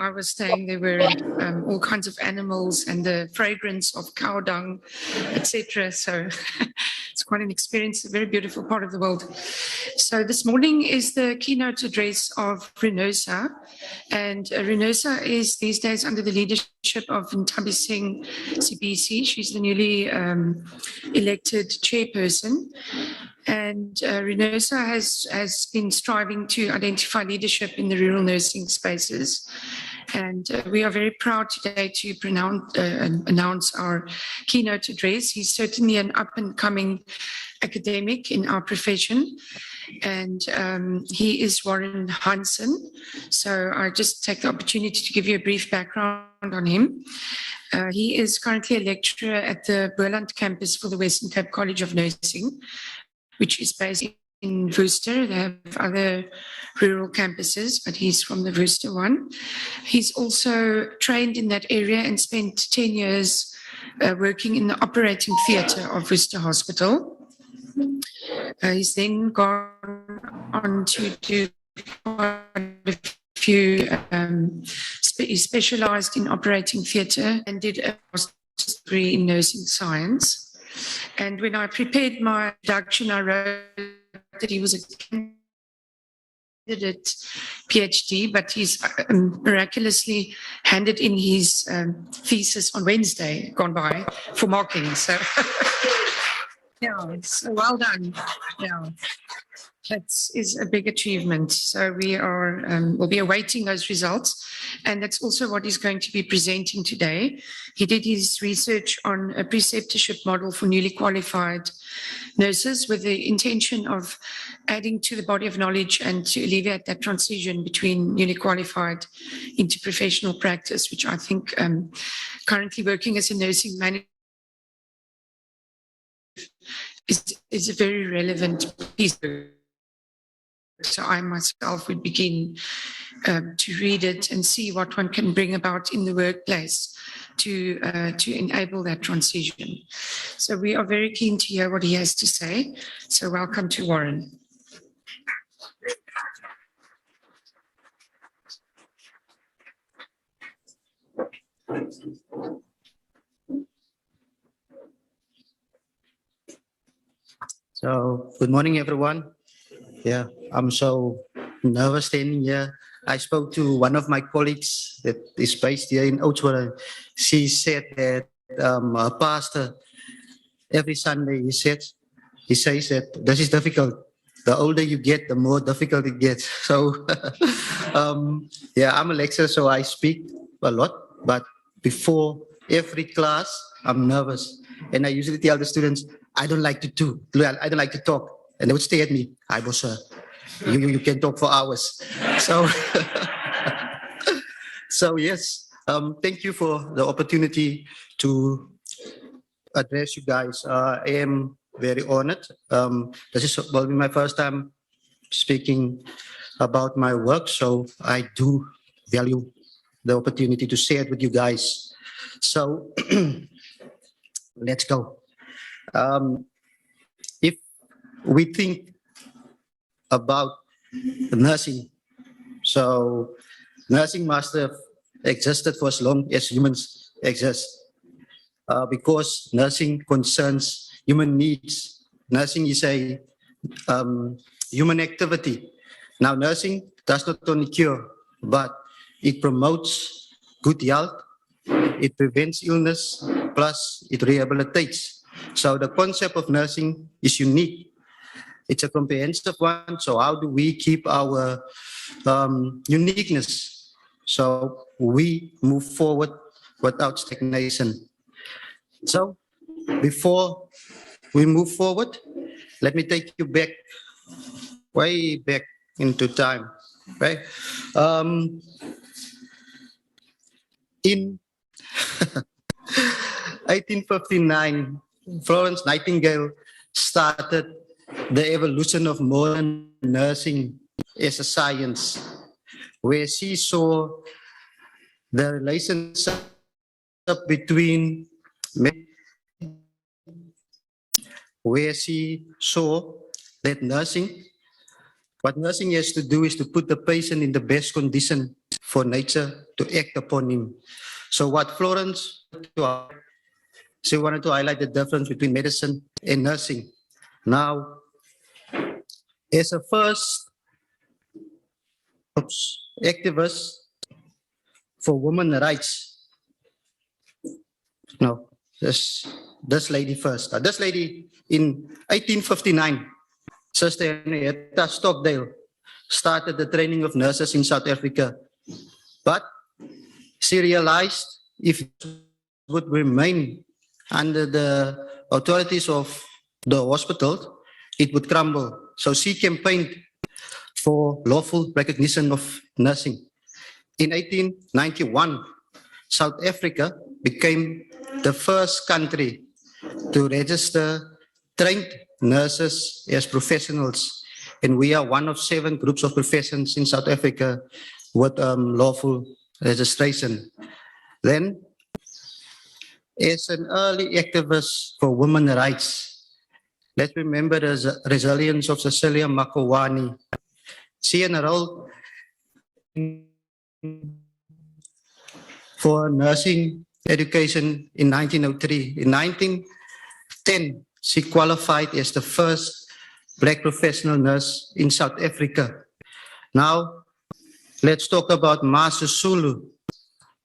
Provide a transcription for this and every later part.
I was staying, there were all kinds of animals and the fragrance of cow dung, etc. So it's quite an experience, a very beautiful part of the world. So this morning is the keynote address of RUNURSA, and RUNURSA is these days under the leadership of Ntabiseng Sibisi. She's the newly elected chairperson. And RUNURSA has been striving to identify leadership in the rural nursing spaces. And we are very proud today to announce our keynote address. He's certainly an up-and-coming academic in our profession. And he is Warren Hansen. So I just take the opportunity to give you a brief background on him. He is currently a lecturer at the Boland campus for the Western Cape College of Nursing, which is based in Worcester. They have other rural campuses, but he's from the Worcester one. He's also trained in that area and spent 10 years working in the operating theatre of Worcester Hospital. He's then gone on to do quite a few, he specialised in operating theatre and did a master's degree in nursing science. And when I prepared my introduction, I wrote that he was a candidate PhD, but he's miraculously handed in his thesis on Wednesday, gone by, for marking. So, yeah, it's well done. Yeah, that is a big achievement. So we are, we'll be awaiting those results. And that's also what he's going to be presenting today. He did his research on a preceptorship model for newly qualified nurses with the intention of adding to the body of knowledge and to alleviate that transition between newly qualified into professional practice, which I think currently working as a nursing manager is a very relevant piece. So I myself would begin to read it and see what one can bring about in the workplace to enable that transition. So we are very keen to hear what he has to say. So welcome to Warren. So good morning, everyone. Yeah, I'm so nervous standing here. I spoke to one of my colleagues that is based here in Oudtshoorn. She said that a pastor, every Sunday, he says that this is difficult. The older you get, the more difficult it gets. So, yeah, I'm a lecturer, so I speak a lot. But before every class, I'm nervous. And I usually tell the students, I don't like to talk. And they would stare at me. I was, you can talk for hours. So, so yes, thank you for the opportunity to address you guys. I am very honored. This will be my first time speaking about my work, so I do value the opportunity to share it with you guys. So, let's go. If we think about nursing, so nursing must have existed for as long as humans exist, because nursing concerns human needs. Nursing is a human activity. Now, nursing does not only cure, but it promotes good health, it prevents illness, plus it rehabilitates. So the concept of nursing is unique. It's a comprehensive one. So how do we keep our uniqueness so we move forward without stagnation? So before we move forward, let me take you back, way back into time, right? In 1859, Florence Nightingale started the evolution of modern nursing as a science, where she saw the relationship between men, where she saw that what nursing has to do is to put the patient in the best condition for nature to act upon him. So what Florence, she wanted to highlight the difference between medicine and nursing. Now, as a first activist for women's rights, no, this lady first. This lady in 1859, Sister Henrietta Stockdale, started the training of nurses in South Africa. But she realized if it would remain under the authorities of the hospital, it would crumble. So she campaigned for lawful recognition of nursing. In 1891, South Africa became the first country to register trained nurses as professionals. And we are one of 7 groups of professions in South Africa with lawful registration. Then, as an early activist for women's rights, let's remember the resilience of Cecilia Makowani. She enrolled for nursing education in 1903. In 1910, she qualified as the first Black professional nurse in South Africa. Now, let's talk about Ma Sisulu.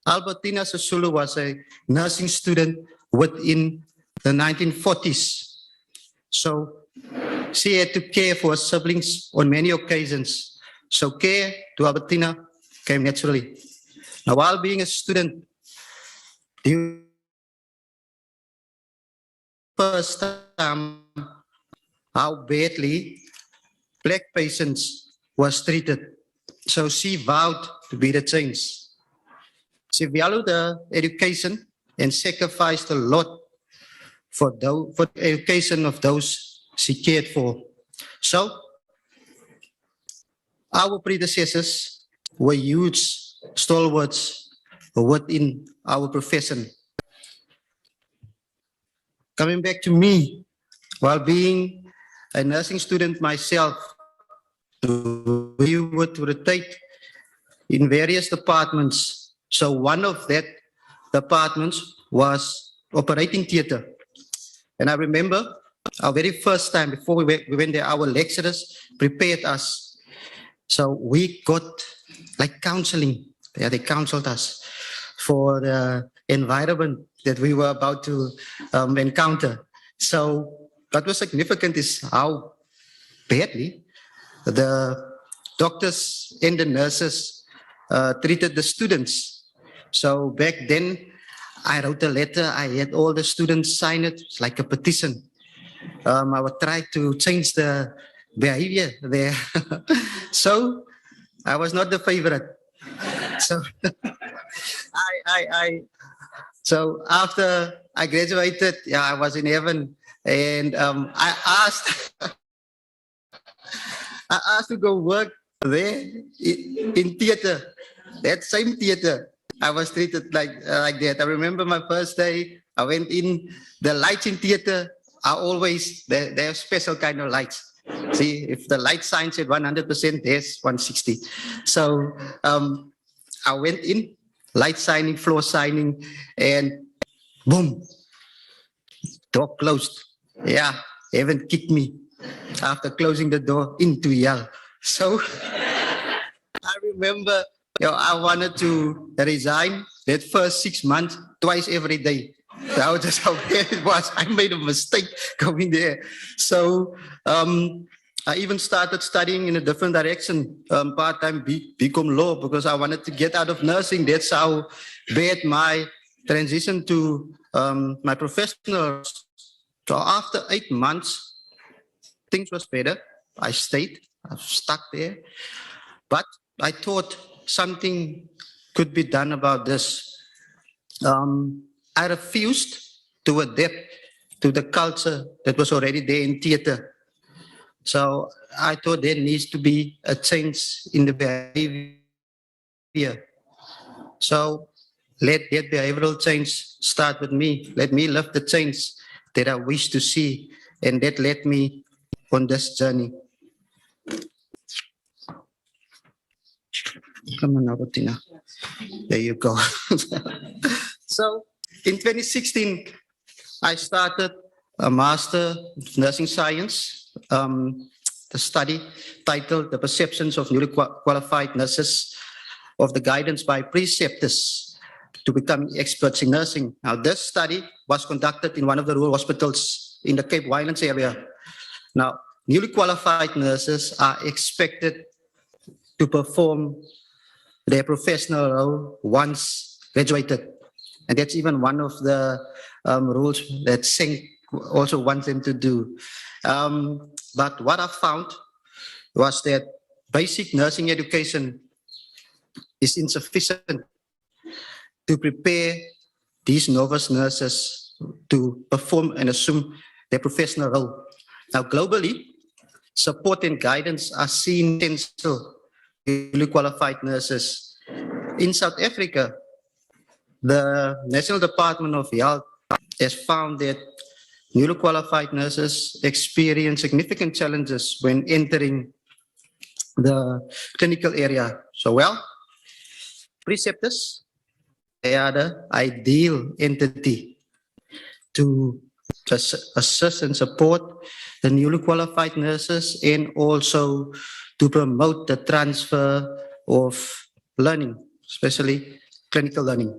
Albertina Sisulu was a nursing student within the 1940s. So she had to care for her siblings on many occasions. So care to Albertina came naturally. Now, while being a student, the first time how badly Black patients was treated. So she vowed to be the change. She valued her education and sacrificed a lot for the education of those she cared for. So our predecessors were huge stalwarts within our profession. Coming back to me, while being a nursing student myself, we would rotate in various departments. So one of that departments was operating theater. And I remember our very first time before we went there, our lecturers prepared us. So we got like counseling. Yeah, they counseled us for the environment that we were about to encounter. So what was significant is how badly the doctors and the nurses treated the students. So back then, I wrote a letter. I had all the students sign it. It's like a petition. I would try to change the behavior there. So I was not the favorite. So so after I graduated, yeah, I was in heaven, and I asked to go work there in theater, that same theater. I was treated like that. I remember my first day, I went in, the lights in theater are always, they have special kind of lights. See, if the light sign said 100%, there's 160. So I went in, light signing, floor signing, and boom, door closed. Yeah, heaven kicked me after closing the door into hell. So I remember, I wanted to resign that first 6 months, twice every day. That was just how bad it was. I made a mistake going there. So I even started studying in a different direction, part-time BCom law, because I wanted to get out of nursing. That's how bad my transition to my professional. So after 8 months, things was better. I stayed, I was stuck there. But I thought something could be done about this. I refused to adapt to the culture that was already there in theater. So I thought there needs to be a change in the behavior. So let that behavioral change start with me. Let me live the change that I wish to see. And that led me on this journey. Come on, Albertina. There you go. So in 2016, I started a Master of Nursing Science, the study titled The Perceptions of Newly Qualified Nurses of the Guidance by Preceptors to Become Experts in Nursing. Now, this study was conducted in one of the rural hospitals in the Cape Winelands area. Now, newly qualified nurses are expected to perform their professional role once graduated. And that's even one of the rules that SENC also wants them to do. But what I found was that basic nursing education is insufficient to prepare these novice nurses to perform and assume their professional role. Now, globally, support and guidance are seen essential to newly qualified nurses. In South Africa, the National Department of Health has found that newly qualified nurses experience significant challenges when entering the clinical area. So, well, preceptors, they are the ideal entity to assist and support the newly qualified nurses and also to promote the transfer of learning, especially clinical learning.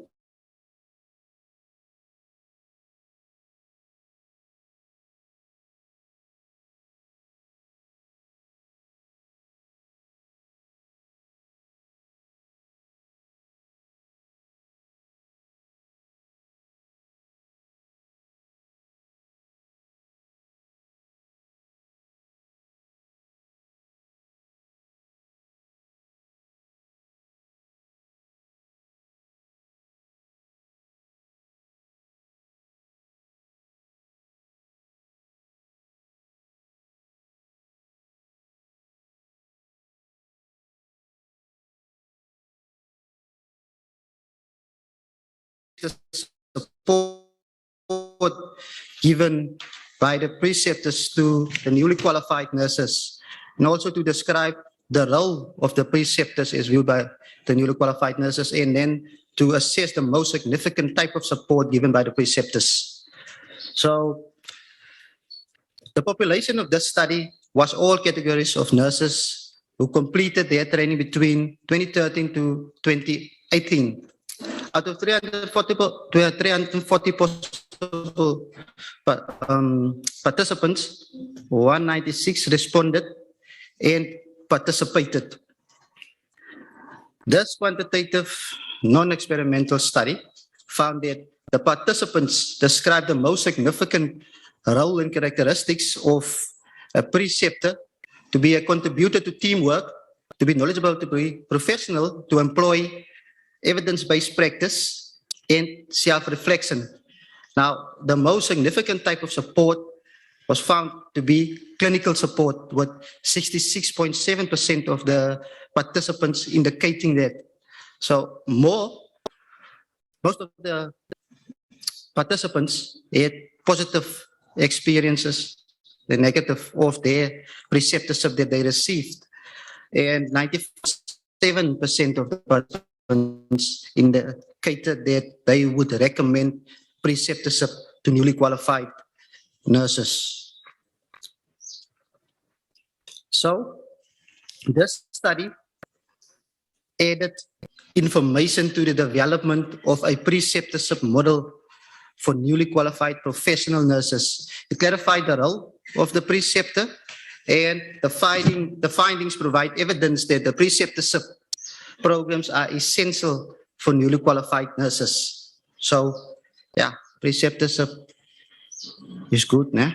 Support given by the preceptors to the newly qualified nurses, and also to describe the role of the preceptors as viewed by the newly qualified nurses, and then to assess the most significant type of support given by the preceptors. So the population of this study was all categories of nurses who completed their training between 2013 to 2018. Out of 340 possible participants, 196 responded and participated. This quantitative non-experimental study found that the participants described the most significant role and characteristics of a preceptor: to be a contributor to teamwork, to be knowledgeable, to be professional, to employ evidence-based practice, and self-reflection. Now, the most significant type of support was found to be clinical support, with 66.7% of the participants indicating that. So most of the participants had positive experiences, the negative of their preceptorship that they received. And 97% of the participants indicated that they would recommend preceptorship to newly qualified nurses. So this study added information to the development of a preceptorship model for newly qualified professional nurses. It clarified the role of the preceptor, and the findings provide evidence that the preceptorship programs are essential for newly qualified nurses. So, yeah, preceptorship is good, nah?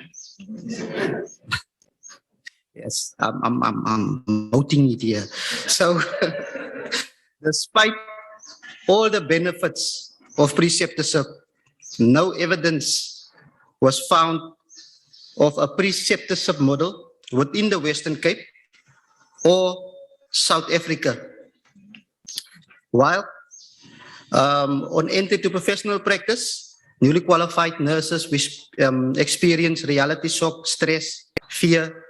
Yes, I'm noting it here. So, despite all the benefits of preceptorship, no evidence was found of a preceptorship model within the Western Cape or South Africa. While on entry to professional practice, newly qualified nurses which experience reality shock, stress, fear,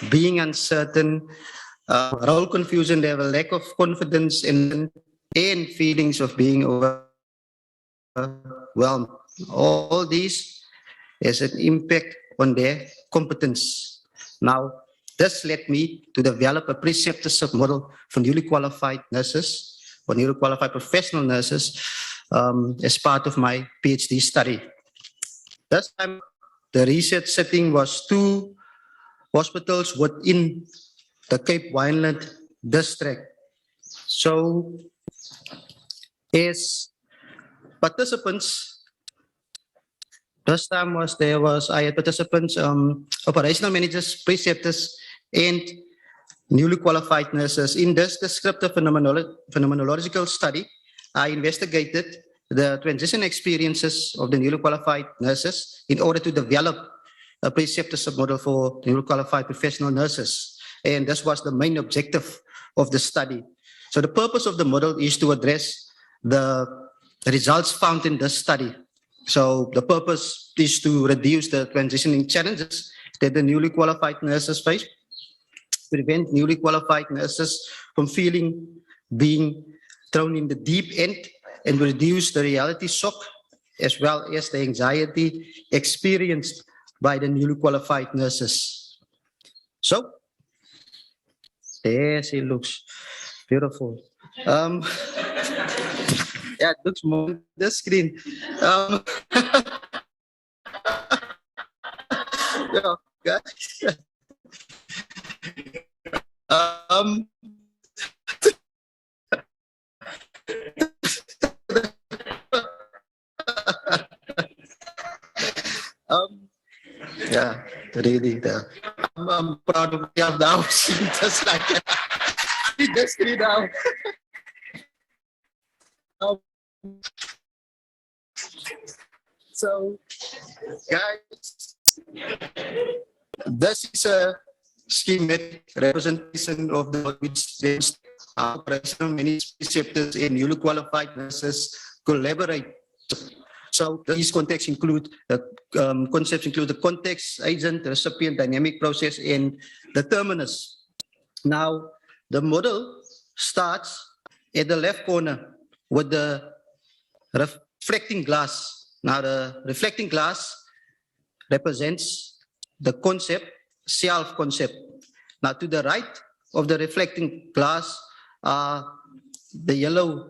being uncertain, role confusion, they have a lack of confidence, and and feelings of being overwhelmed. All these has an impact on their competence. Now, this led me to develop a preceptorship model for newly qualified nurses or newly qualified professional nurses as part of my PhD study. This time, the research setting was 2 hospitals within the Cape Wineland district. So, as participants, this time I had participants, operational managers, preceptors, and newly qualified nurses. In this descriptive phenomenological study, I investigated the transition experiences of the newly qualified nurses in order to develop a preceptorship model for newly qualified professional nurses. And this was the main objective of the study. So the purpose of the model is to address the results found in this study. So the purpose is to reduce the transitioning challenges that the newly qualified nurses face, prevent newly qualified nurses from being thrown in the deep end, and reduce the reality shock as well as the anxiety experienced by the newly qualified nurses. So, there she looks beautiful. Yeah, it looks more on the screen. Yeah, guys. Yeah, really. I'm proud of myself now. Just like the screen now. So, guys, this is a schematic representation of the which demonstrates how operational managers, preceptors, and newly qualified nurses collaborate. So these contexts include concepts include the context, agent, recipient, dynamic process, and the terminus. Now, the model starts at the left corner with the reflecting glass. Now, the reflecting glass represents the concept, self-concept. Now, to the right of the reflecting glass are the yellow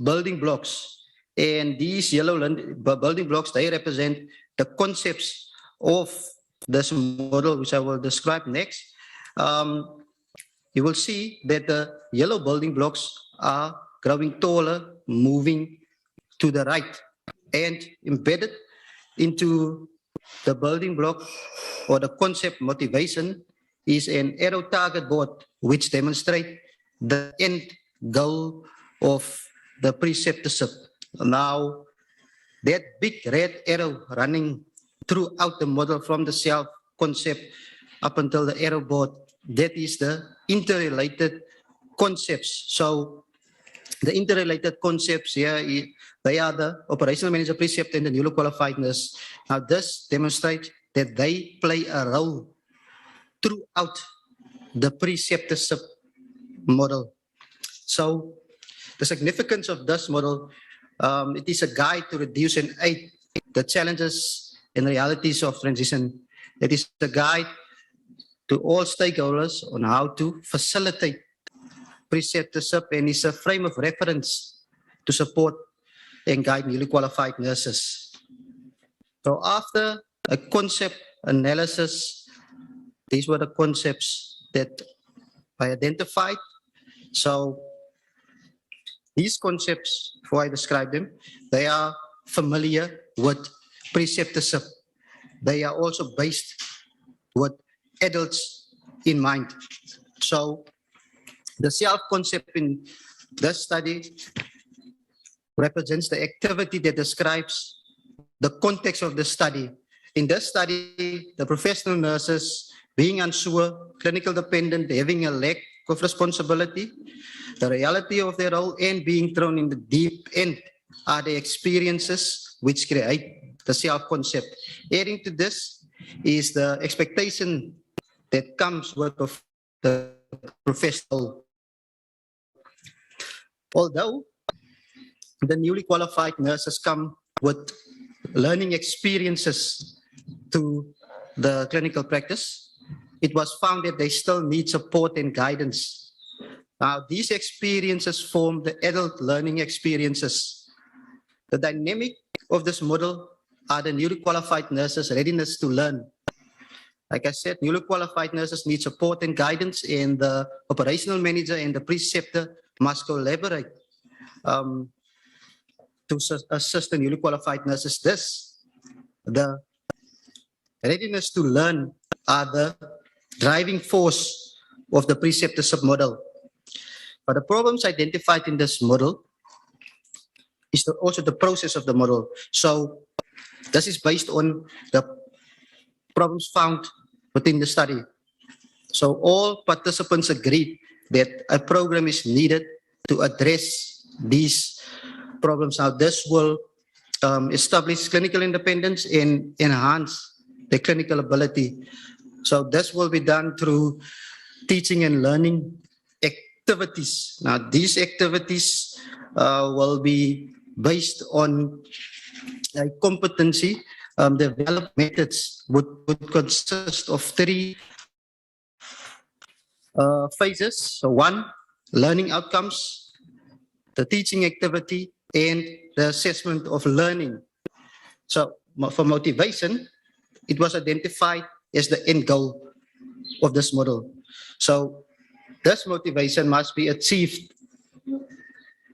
building blocks. And these yellow building blocks, they represent the concepts of this model, which I will describe next. You will see that the yellow building blocks are growing taller, moving to the right, and embedded into the building block or the concept motivation is an arrow target board which demonstrates the end goal of the preceptorship. Now, that big red arrow running throughout the model from the self concept up until the arrow board, that is the interrelated concepts. So the interrelated concepts here, they are the operational manager, preceptor, and the newly qualified nurse. Now, this demonstrates that they play a role throughout the preceptorship model. So the significance of this model, it is a guide to reduce and aid the challenges and realities of transition. It is a guide to all stakeholders on how to facilitate preceptorship, and is a frame of reference to support and guide newly qualified nurses. So after a concept analysis, these were the concepts that I identified. So these concepts, before I describe them, they are familiar with preceptorship. They are also based with adults in mind. So the self-concept in this study represents the activity that describes the context of the study. In this study, the professional nurses being unsure, clinical dependent, having a lack of responsibility, the reality of their role, and being thrown in the deep end are the experiences which create the self-concept. Adding to this is the expectation that comes with the professional. Although the newly qualified nurses come with learning experiences to the clinical practice, it was found that they still need support and guidance. Now, these experiences form the adult learning experiences. The dynamic of this model are the newly qualified nurses' readiness to learn. Like I said, newly qualified nurses need support and guidance, and the operational manager and the preceptor must collaborate to assist the newly qualified nurses. The readiness to learn are the driving force of the preceptorship model. But the problems identified in this model is also the process of the model. So this is based on the problems found within the study. So all participants agreed that a program is needed to address these problems. Now this will establish clinical independence and enhance the clinical ability. So this will be done through teaching and learning activities. Now these activities will be based on a competency. Developed methods would consist of 3 phases. So 1, learning outcomes, the teaching activity, and the assessment of learning. So for motivation, it was identified as the end goal of this model. So this motivation must be achieved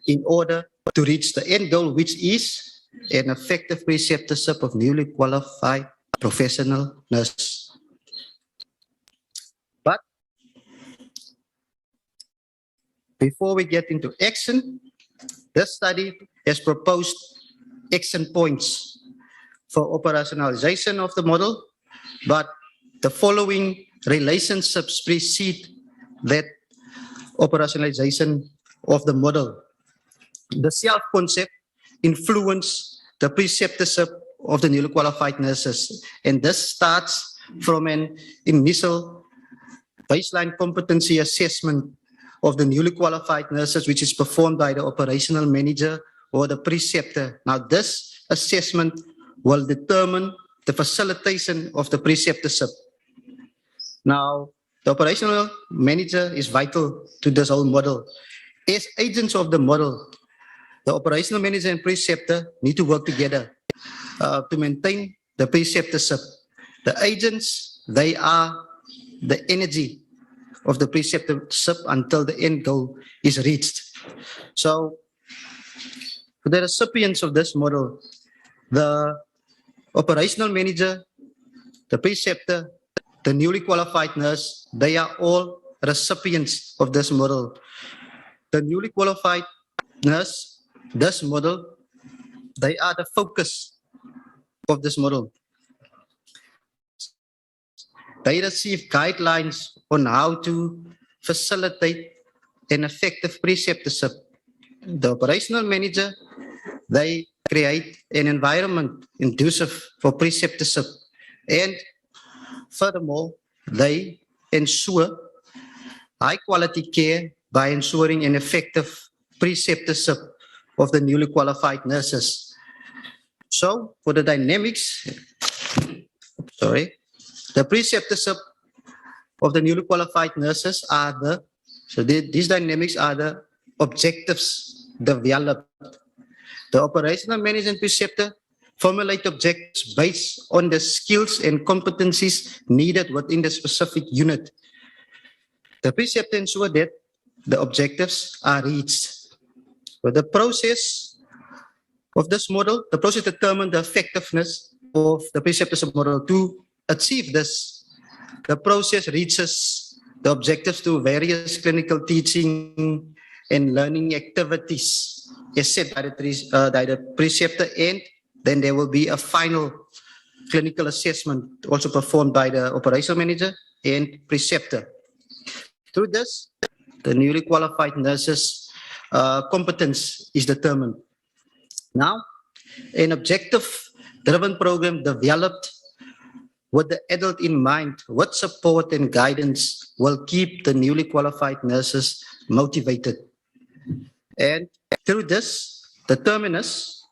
in order to reach the end goal, which is an effective preceptorship of newly qualified professional nurses. But before we get into action, this study has proposed action points for operationalization of the model, but the following relationships precede that operationalization of the model. The self-concept influence the preceptorship of the newly qualified nurses, and this starts from an initial baseline competency assessment of the newly qualified nurses, which is performed by the operational manager or the preceptor. Now this assessment will determine the facilitation of the preceptorship. Now the operational manager is vital to this whole model. As agents of the model, the operational manager and preceptor need to work together to maintain the preceptorship. The agents, they are the energy of the preceptorship until the end goal is reached. So for the recipients of this model, the operational manager, the preceptor, the newly qualified nurse, they are all recipients of this model. The newly qualified nurse, this model, they are the focus of this model. They receive guidelines on how to facilitate an effective preceptorship. The operational manager, they create an environment conducive for preceptorship, and furthermore, they ensure high quality care by ensuring an effective preceptorship of the newly qualified nurses. So for the dynamics, the preceptorship of the newly qualified nurses are these dynamics are the objectives developed. The operational manager and preceptor formulate objectives based on the skills and competencies needed within the specific unit. The preceptor ensures that the objectives are reached. But the process of this model, the process determines the effectiveness of the preceptorship model. To achieve this, the process reaches the objectives through various clinical teaching and learning activities as set by the preceptor, and then there will be a final clinical assessment also performed by the operational manager and preceptor. Through this, the newly qualified nurses' competence is determined. Now, an objective-driven program developed with the adult in mind, what support and guidance will keep the newly qualified nurses motivated. And through this, the terminus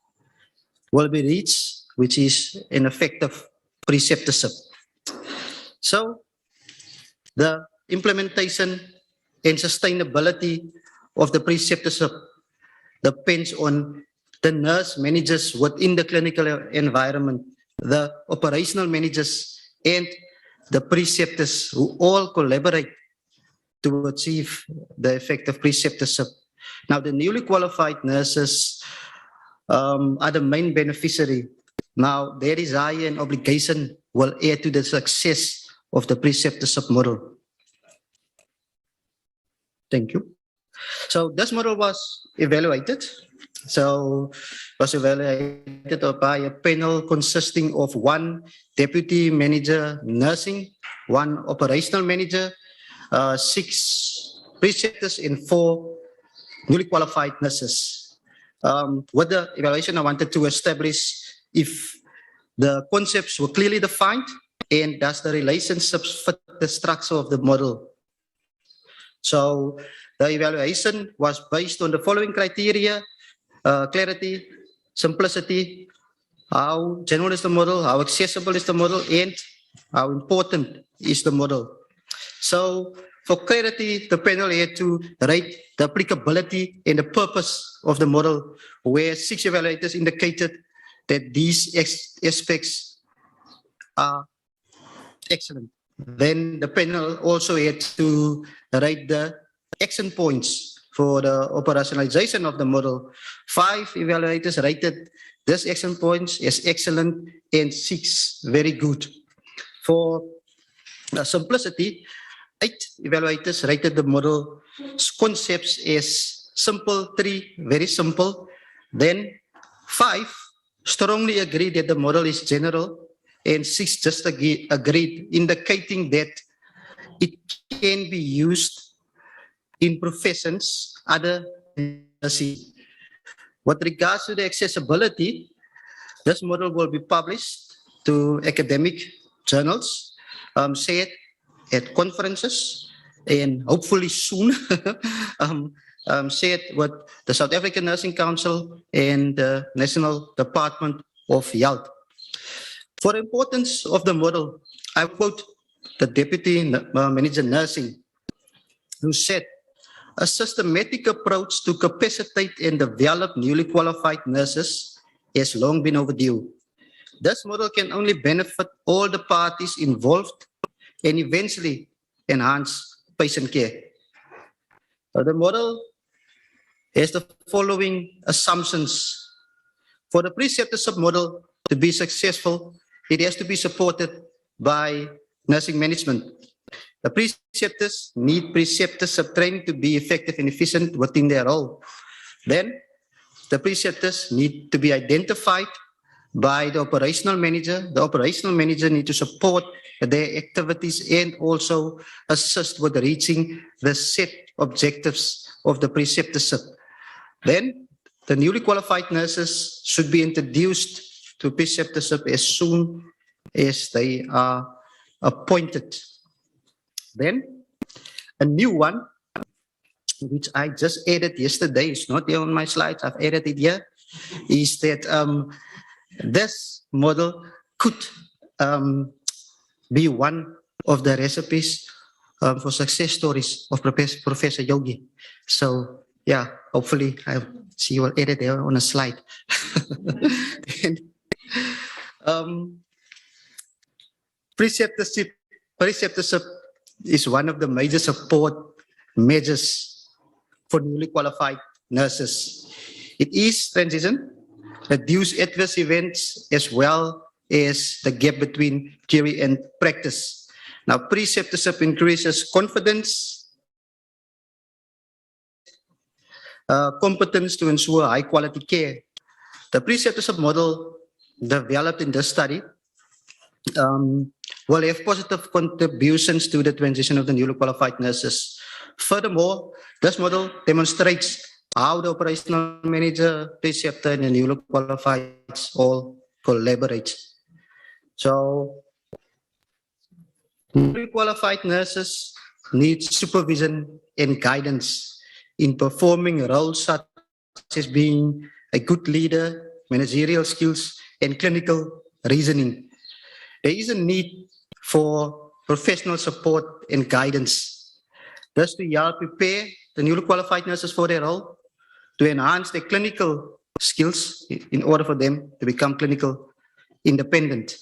will be reached, which is an effective preceptorship. So the implementation and sustainability of the preceptorship depends on the nurse managers within the clinical environment, the operational managers, and the preceptors who all collaborate to achieve the effective preceptorship. Now, the newly qualified nurses are the main beneficiary. Now, their desire and obligation will add to the success of the preceptorship model. Thank you. So this model was evaluated. So was evaluated by a panel consisting of 1 deputy manager nursing, 1 operational manager, 6 preceptors, and 4 newly qualified nurses. With the evaluation, I wanted to establish if the concepts were clearly defined and does the relationships fit the structure of the model. So the evaluation was based on the following criteria: clarity, simplicity, how general is the model, how accessible is the model, and how important is the model. So for clarity, the panel had to rate the applicability and the purpose of the model, where 6 evaluators indicated that these aspects are excellent. Then the panel also had to rate the action points for the operationalization of the model. 5 evaluators rated these action points as excellent and 6 very good. For simplicity, 8 evaluators rated the model's concepts as simple, 3 very simple. Then 5 strongly agreed that the model is general, and 6 just agreed, indicating that it can be used in professions other than nursing. With regards to the accessibility, this model will be published to academic journals, shared at conferences, and hopefully soon shared with the South African Nursing Council and the National Department of Health. For the importance of the model, I quote the Deputy Manager Nursing, who said, "A systematic approach to capacitate and develop newly qualified nurses has long been overdue. This model can only benefit all the parties involved and eventually enhance patient care." The model has the following assumptions. For the preceptorship model to be successful, it has to be supported by nursing management. The preceptors need preceptorship training to be effective and efficient within their role. Then, the preceptors need to be identified by the operational manager. The operational manager needs to support their activities and also assist with reaching the set objectives of the preceptorship. Then, the newly qualified nurses should be introduced to preceptorship as soon as they are appointed. Then, a new one, which I just added yesterday, it's not there on my slides, I've added it here, is that this model could be one of the recipes for success stories of Professor Yogi. So, yeah, hopefully I'll see you edit there on a slide. And, preceptorship is one of the major support measures for newly qualified nurses. It is transition, reduce adverse events, as well as the gap between theory and practice. Now, preceptorship increases confidence, competence to ensure high quality care. The preceptorship model developed in this study will have positive contributions to the transition of the newly qualified nurses. Furthermore, this model demonstrates how the operational manager, preceptor, and the newly qualified all collaborate. So, newly qualified nurses need supervision and guidance in performing roles such as being a good leader, managerial skills, and clinical reasoning. There is a need for professional support and guidance. Thus, to help prepare the newly qualified nurses for their role, to enhance their clinical skills in order for them to become clinical independent.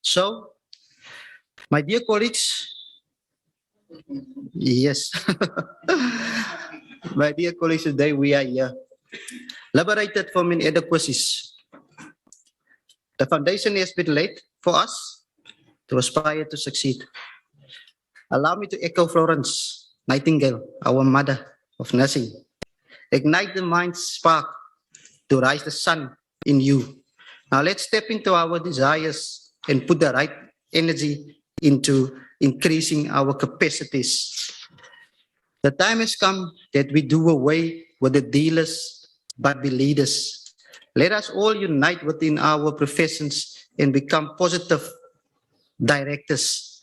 So, my dear colleagues, yes, my dear colleagues, today we are here, liberated from inadequacies. The foundation has been laid for us to aspire to succeed. Allow me to echo Florence Nightingale, our mother of nursing. Ignite the mind's spark to rise the sun in you. Now let's step into our desires and put the right energy into increasing our capacities. The time has come that we do away with the dealers, but be leaders. Let us all unite within our professions and become positive directors.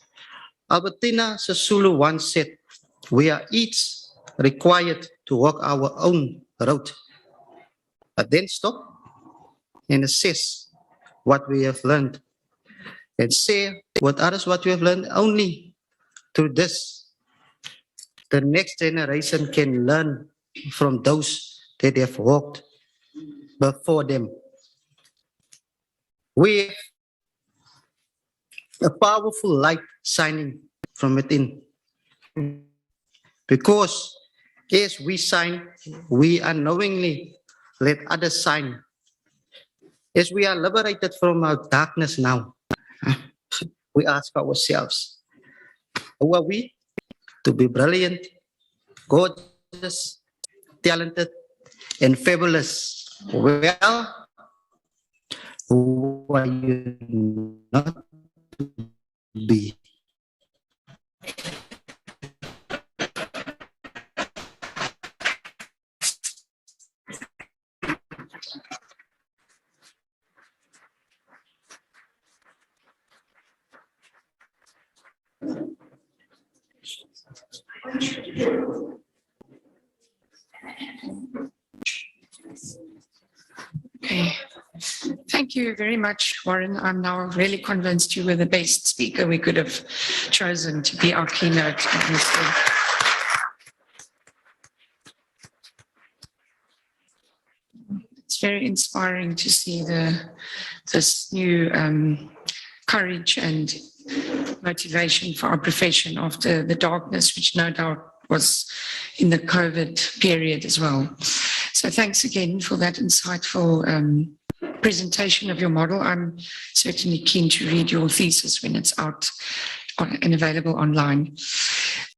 Albertina Sisulu once said, we are each required to walk our own road, but then stop and assess what we have learned and share with others what we have learned. Only through this, the next generation can learn from those that have walked before them. We have a powerful light shining from within, because as we shine, we unknowingly let others shine. As we are liberated from our darkness now, we ask ourselves, who are we to be brilliant, gorgeous, talented, and fabulous? Well, who are you not to be? Okay. Thank you very much, Warren. I'm now really convinced you were the best speaker we could have chosen to be our keynote. Obviously. It's very inspiring to see this new courage and motivation for our profession after the darkness, which no doubt was in the COVID period as well. So thanks again for that insightful presentation of your model. I'm certainly keen to read your thesis when it's out and available online.